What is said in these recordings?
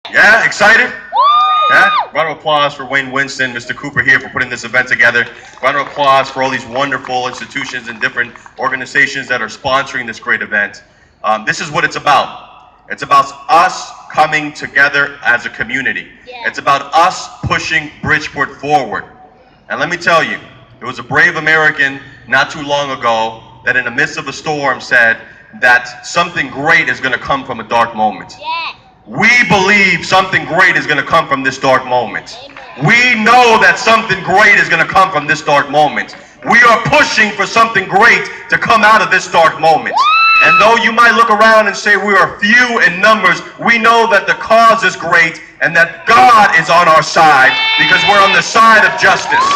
Yeah, excited? Yeah? Round of applause for Wayne Winston, Mr. Cooper here for putting this event together. Round of applause for all these wonderful institutions and different organizations that are sponsoring this great event. This is what it's about. It's about us coming together as a community. Yeah. It's about us pushing Bridgeport forward. And let me tell you, there was a brave American not too long ago that in the midst of a storm said that something great is going to come from a dark moment. Yeah. We believe something great is going to come from this dark moment. Amen. We know that something great is going to come from this dark moment. We are pushing for something great to come out of this dark moment. And though you might look around and say we are few in numbers, we know that the cause is great and that God is on our side because we're on the side of justice.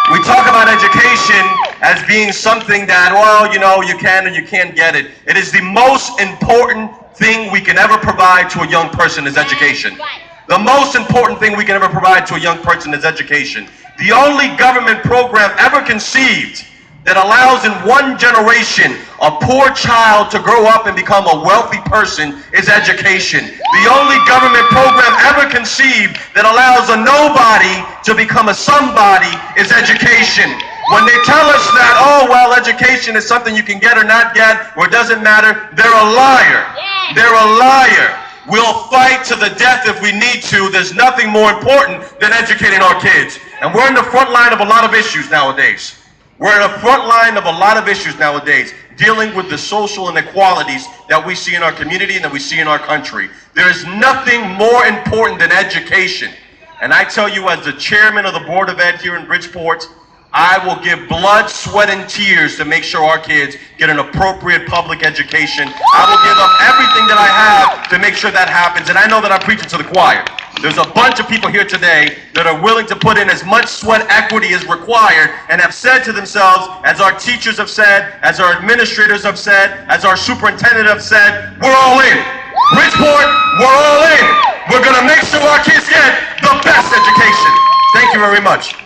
We talk about education as being something that, well, you know, you can or you can't get it. It is the most important thing we can ever provide to a young person is education. The most important thing we can ever provide to a young person is education. The only government program ever conceived that allows in one generation a poor child to grow up and become a wealthy person is education. The only government program ever conceived that allows a nobody to become a somebody is education. When they tell us that, oh, well, education is something you can get or not get, or it doesn't matter, they're a liar. They're a liar. We'll fight to the death if we need to. There's nothing more important than educating our kids. And we're in the front line of a lot of issues nowadays. We're in the front line of a lot of issues nowadays, dealing with the social inequalities that we see in our community and that we see in our country. There is nothing more important than education. And I tell you, as the chairman of the Board of Ed here in Bridgeport, I will give blood, sweat, and tears to make sure our kids get an appropriate public education. I will give up everything that I have to make sure that happens. And I know that I'm preaching to the choir. There's a bunch of people here today that are willing to put in as much sweat equity as required and have said to themselves, as our teachers have said, as our administrators have said, as our superintendent have said, we're all in. Bridgeport, we're all in. We're going to make sure our kids get the best education. Thank you very much.